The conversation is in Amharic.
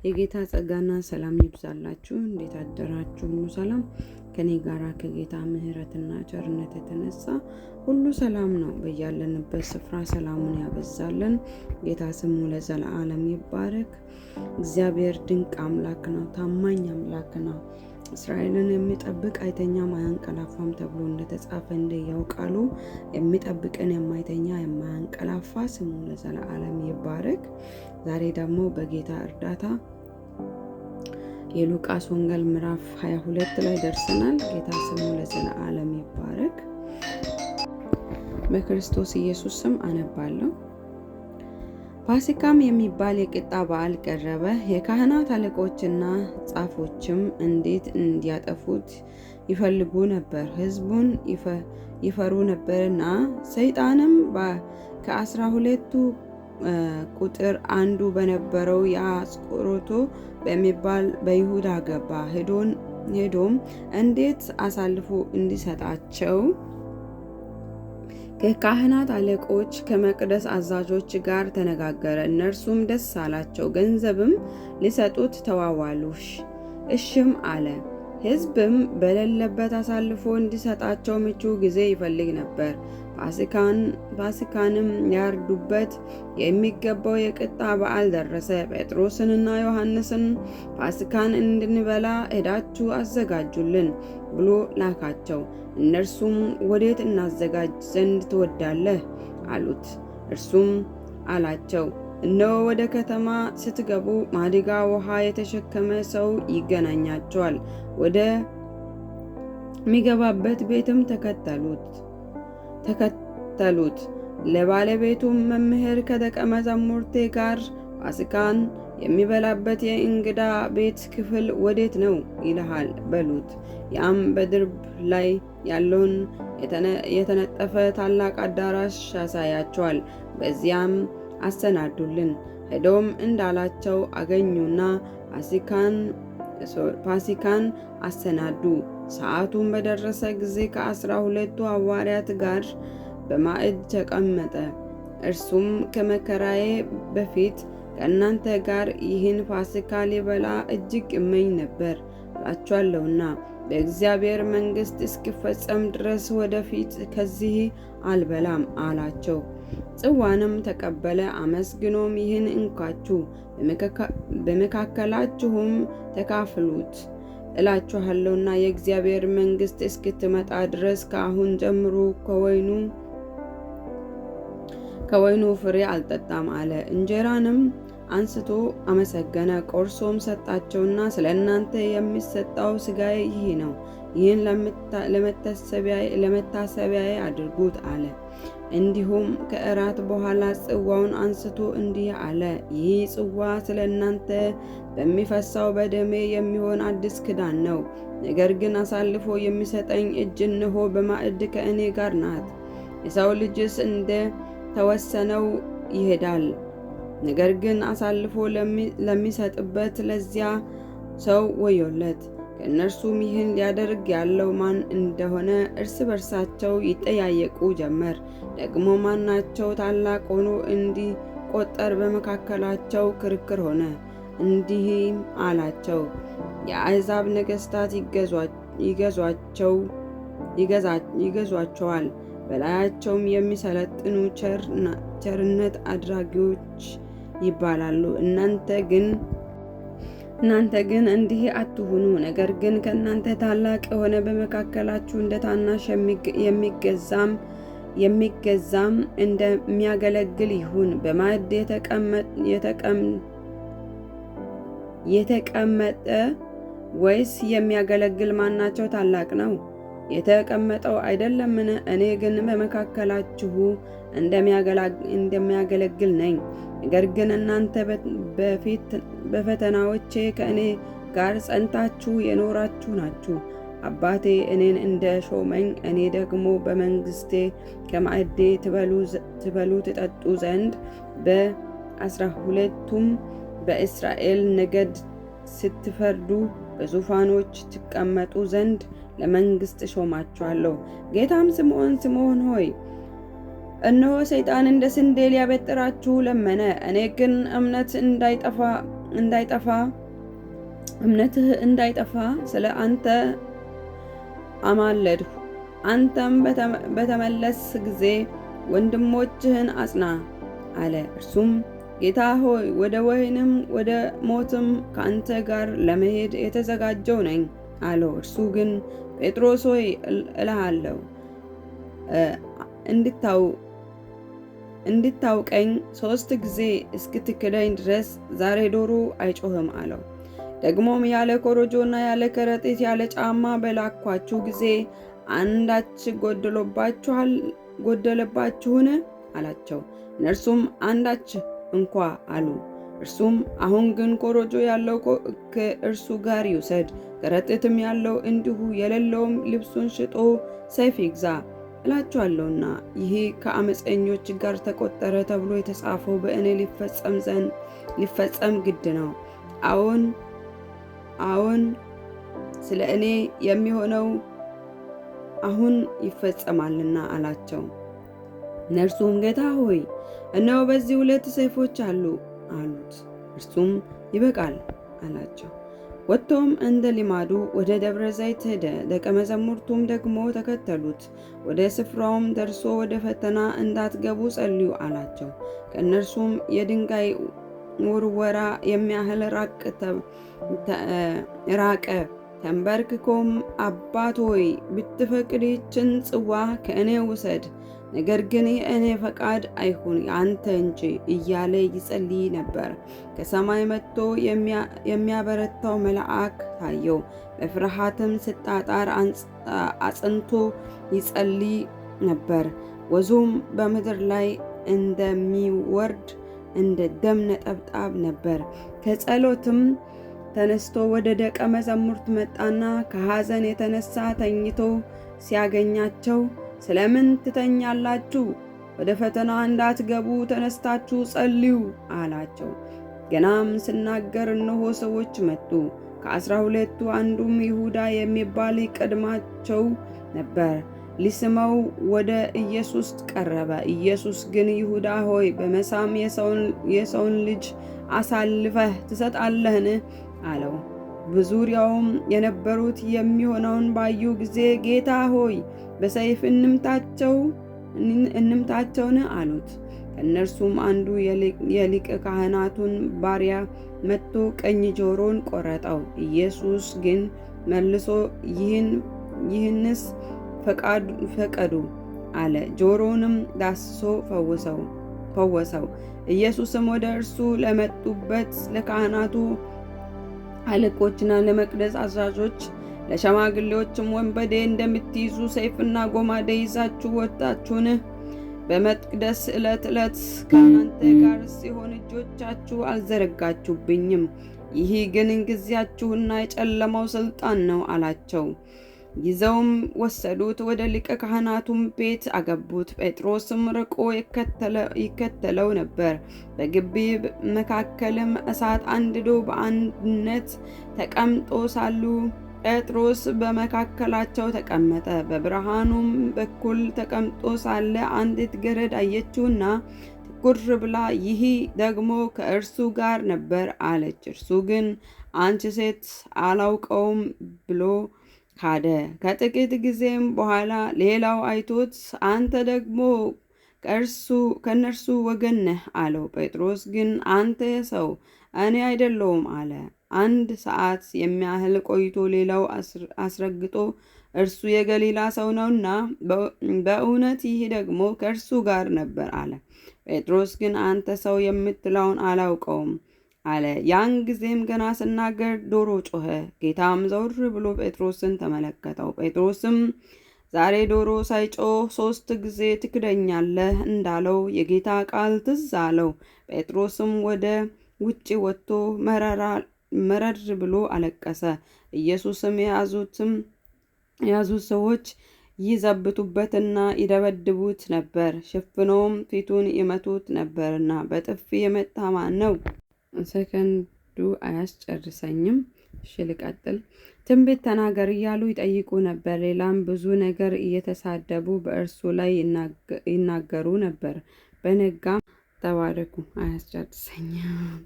የጌታ ጸጋና ሰላም ይብዛላችሁ። እንዴት አደራችሁ? ሁሉ ሰላም ከኔ ጋራ ከጌታ ምሕረትና ቸርነት የተነሳ ሁሉ ሰላም ነው። በያለንበት ስፍራ ሰላሙን ያበዛልን። ጌታ ስሙ ለዘላለም ይባረክ። እግዚአብሔር ድንቅ አምላክ ነው፣ ታማኝ አምላክ ነው። እስራኤልን የሚጠብቅ አይተኛም አያንቀላፋም ተብሎ እንደተጻፈ እንደያው ቃሉ የሚጠብቅን የማይተኛ የማያንቀላፋ ስሙ ለዘላለም ይባረክ። ዛሬ ደግሞ በጌታ እርዳታ የሉቃስ ወንጌል ምዕራፍ 22 ላይ ደርሰናል። ጌታ ስሙ ለዘላለም ይባረክ። በክርስቶስ ኢየሱስ ስም አነባለሁ። ፋሲካም የሚባል የቂጣ በዓል ቀረበ። የካህናት አለቆችና ጻፎችም እንዴት እንዲያጠፉት ይፈልጉ ነበር፣ ሕዝቡን ይፈሩ ነበርና። ሰይጣንም ከ12ቱ ቁጥር አንዱ በነበረው የአስቆሮቱ በሚባል በይሁዳ ገባ። ሄዶም እንዴት አሳልፎ እንዲሰጣቸው ከካህናት አለቆች ከመቅደስ አዛዦች ጋር ተነጋገረ። እነርሱም ደስ አላቸው፣ ገንዘብም ሊሰጡት ተዋዋሉ። እሽም አለ። ሕዝብም በሌለበት አሳልፎ እንዲሰጣቸው ምቹ ጊዜ ይፈልግ ነበር። ፋሲካንም ያርዱበት የሚገባው የቂጣ በዓል ደረሰ። ጴጥሮስንና ዮሐንስን ፋሲካን እንድንበላ ሄዳችሁ አዘጋጁልን ብሎ ላካቸው። እነርሱም ወዴት እናዘጋጅ ዘንድ ትወዳለህ አሉት። እርሱም አላቸው፣ እነሆ ወደ ከተማ ስትገቡ ማዲጋ ውሃ የተሸከመ ሰው ይገናኛቸዋል። ወደ ሚገባበት ቤትም ተከተሉት። ለባለቤቱም መምህር ከደቀ መዛሙርቴ ጋር ፋሲካን የሚበላበት የእንግዳ ቤት ክፍል ወዴት ነው ይልሃል በሉት። ያም በድርብ ላይ ያለውን የተነጠፈ ታላቅ አዳራሽ ያሳያቸዋል። በዚያም አሰናዱልን። ሄዶም እንዳላቸው አገኙና ፋሲካን አሰናዱ። ሰዓቱን በደረሰ ጊዜ ከ12ቱ ሐዋርያት ጋር በማዕድ ተቀመጠ። እርሱም ከመከራዬ በፊት ከእናንተ ጋር ይህን ፋሲካ ሊበላ እጅግ እመኝ ነበር እላችኋለሁና በእግዚአብሔር መንግሥት እስኪፈጸም ድረስ ወደፊት ከዚህ አልበላም አላቸው። ጽዋንም ተቀበለ፣ አመስግኖም ይህን እንካችሁ፣ በመካከላችሁም ተካፈሉት እላችኋለሁና የእግዚአብሔር መንግሥት እስክትመጣ ድረስ ከአሁን ጀምሮ ከወይኑ ፍሬ አልጠጣም አለ። እንጀራንም አንስቶ አመሰገነ፣ ቆርሶም ሰጣቸውና ስለ እናንተ የሚሰጠው ሥጋዬ ይህ ነው፣ ይህን ለመታሰቢያዬ አድርጉት አለ። እንዲሁም ከእራት በኋላ ጽዋውን አንስቶ እንዲህ አለ፣ ይህ ጽዋ ስለ እናንተ በሚፈሳው በደሜ የሚሆን አዲስ ኪዳን ነው። ነገር ግን አሳልፎ የሚሰጠኝ እጅ እነሆ በማዕድ ከእኔ ጋር ናት። የሰው ልጅስ እንደ ተወሰነው ይሄዳል። ነገር ግን አሳልፎ ለሚሰጥበት ለዚያ ሰው ወዮለት። ከእነርሱም ይህን ሊያደርግ ያለው ማን እንደሆነ እርስ በርሳቸው ይጠያየቁ ጀመር። ደግሞ ማናቸው ታላቅ ሆኖ እንዲቆጠር በመካከላቸው ክርክር ሆነ። እንዲህም አላቸው፣ የአሕዛብ ነገሥታት ይገዟቸዋል፣ በላያቸውም የሚሰለጥኑ ቸርነት አድራጊዎች ይባላሉ። እናንተ ግን እንዲህ አትሁኑ። ነገር ግን ከእናንተ ታላቅ የሆነ በመካከላችሁ እንደ ታናሽ የሚገዛም እንደሚያገለግል ይሁን። በማዕድ የተቀመጠ ወይስ የሚያገለግል ማናቸው ታላቅ ነው? የተቀመጠው አይደለምን? እኔ ግን በመካከላችሁ እንደሚያገለግል ነኝ። ነገር ግን እናንተ በፈተናዎቼ ከእኔ ጋር ጸንታችሁ የኖራችሁ ናችሁ። አባቴ እኔን እንደ ሾመኝ እኔ ደግሞ በመንግሥቴ ከማዕዴ ትበሉ ትጠጡ ዘንድ በ12ቱም በእስራኤል ነገድ ስትፈርዱ በዙፋኖች ትቀመጡ ዘንድ ለመንግሥት ሾማችኋለሁ። ጌታም ስምዖን ሆይ እነሆ ሰይጣን እንደ ስንዴ ሊያበጥራችሁ ለመነ። እኔ ግን እምነትህ እንዳይጠፋ ስለ አንተ አማለድሁ። አንተም በተመለስ ጊዜ ወንድሞችህን አጽና አለ። እርሱም ጌታ ሆይ ወደ ወህኒም ወደ ሞትም ከአንተ ጋር ለመሄድ የተዘጋጀው ነኝ አለው። እርሱ ግን ጴጥሮስ ሆይ እልሃለሁ እንድታውቀኝ 3 ጊዜ እስክትክደኝ ድረስ ዛሬ ዶሮ አይጮህም አለው። ደግሞም ያለ ኮረጆና ያለ ከረጢት ያለ ጫማ በላኳችሁ ጊዜ አንዳች ጎደለባችሁን አላቸው። እነርሱም አንዳች እንኳ አሉ። እርሱም አሁን ግን ኮረጆ ያለው ከእርሱ ጋር ይውሰድ፣ ከረጢትም ያለው እንዲሁ፣ የሌለውም ልብሱን ሽጦ ሰይፍ ይግዛ እላችኋለሁና ይህ ከአመፀኞች ጋር ተቆጠረ ተብሎ የተጻፈው በእኔ ሊፈጸም ግድ ነው። አዎን ስለ እኔ የሚሆነው አሁን ይፈጸማልና አላቸው። እነርሱም ጌታ ሆይ እነሆ በዚህ 2 ሰይፎች አሉ አሉት። እርሱም ይበቃል አላቸው። ወጥቶም እንደ ልማዱ ወደ ደብረ ዘይት ሄደ። ደቀ መዛሙርቱም ደግሞ ተከተሉት። ወደ ስፍራውም ደርሶ ወደ ፈተና እንዳትገቡ ጸልዩ አላቸው። ከእነርሱም የድንጋይ ውርወራ የሚያህል ራቀ። ተንበርክኮም አባት ሆይ ብትፈቅድ ይህችን ጽዋ ከእኔ ውሰድ፣ ነገር ግን የእኔ ፈቃድ አይሁን የአንተ እንጂ እያለ ይጸልይ ነበር። ከሰማይ መጥቶ የሚያበረታው መልአክ ታየው። በፍርሃትም ስጣጣር አጽንቶ ይጸልይ ነበር። ወዙም በምድር ላይ እንደሚወርድ እንደ ደም ነጠብጣብ ነበር። ከጸሎትም ተነስቶ ወደ ደቀ መዛሙርት መጣና ከሐዘን የተነሳ ተኝቶ ሲያገኛቸው ስለምን ትተኛላችሁ? ወደ ፈተና እንዳትገቡ ተነስታችሁ ጸልዩ አላቸው። ገናም ስናገር እነሆ ሰዎች መጡ። ከ12ቱ አንዱም ይሁዳ የሚባል ይቀድማቸው ነበር። ሊስመው ወደ ኢየሱስ ቀረበ። ኢየሱስ ግን ይሁዳ ሆይ በመሳም የሰውን ልጅ አሳልፈህ ትሰጣለህን? አለው። በዙሪያውም የነበሩት የሚሆነውን ባዩ ጊዜ ጌታ ሆይ በሰይፍ እንምታቸውን አሉት። ከእነርሱም አንዱ የሊቀ ካህናቱን ባሪያ መጥቶ ቀኝ ጆሮን ቆረጠው። ኢየሱስ ግን መልሶ ይህንስ ፈቀዱ አለ። ጆሮንም ዳስሶ ፈወሰው። ኢየሱስም ወደ እርሱ ለመጡበት ለካህናቱ አለቆችና ለመቅደስ አዛዦች ለሸማግሌዎችም ወንበዴ እንደምትይዙ ሰይፍና ጎማዴ ይዛችሁ ወጣችሁን? በመቅደስ ዕለት ከእናንተ ጋር ሲሆን እጆቻችሁ አልዘረጋችሁብኝም። ይህ ግን ጊዜያችሁና የጨለማው ስልጣን ነው አላቸው። ይዘውም ወሰዱት፣ ወደ ሊቀ ካህናቱም ቤት አገቡት። ጴጥሮስም ርቆ ይከተለው ነበር። በግቢ መካከልም እሳት አንድዶ በአንድነት ተቀምጦ ሳሉ ጴጥሮስ በመካከላቸው ተቀመጠ። በብርሃኑም በኩል ተቀምጦ ሳለ አንዲት ገረድ አየችውና ትኩር ብላ ይህ ደግሞ ከእርሱ ጋር ነበር አለች። እርሱ ግን አንቺ ሴት አላውቀውም ብሎ ካደ። ከጥቂት ጊዜም በኋላ ሌላው አይቶት አንተ ደግሞ ከእነርሱ ወገን ነህ አለው። ጴጥሮስ ግን አንተ ሰው እኔ አይደለሁም አለ። 1 ሰዓት የሚያህል ቆይቶ ሌላው አስረግጦ እርሱ የገሊላ ሰው ነውና በእውነት ይህ ደግሞ ከእርሱ ጋር ነበር አለ። ጴጥሮስ ግን አንተ ሰው የምትለውን አላውቀውም አለ። ያን ጊዜም ገና ስናገር ዶሮ ጮኸ። ጌታም ዘወር ብሎ ጴጥሮስን ተመለከተው። ጴጥሮስም ዛሬ ዶሮ ሳይጮህ 3 ጊዜ ትክደኛለህ እንዳለው የጌታ ቃል ትዝ አለው። ጴጥሮስም ወደ ውጭ ወጥቶ መረር ብሎ አለቀሰ። ኢየሱስም የያዙት ሰዎች ይዘብቱበትና ይደበድቡት ነበር፣ ሸፍነውም ፊቱን ይመቱት ነበርና። በጥፊ የመታ ማን ነው? ሰከንዱ አያስጨርሰኝም። ልቀጥል። ትንቢት ተናገር እያሉ ይጠይቁ ነበር። ሌላም ብዙ ነገር እየተሳደቡ በእርሱ ላይ ይናገሩ ነበር። በነጋም ተባረኩ። አያስጨርሰኝም።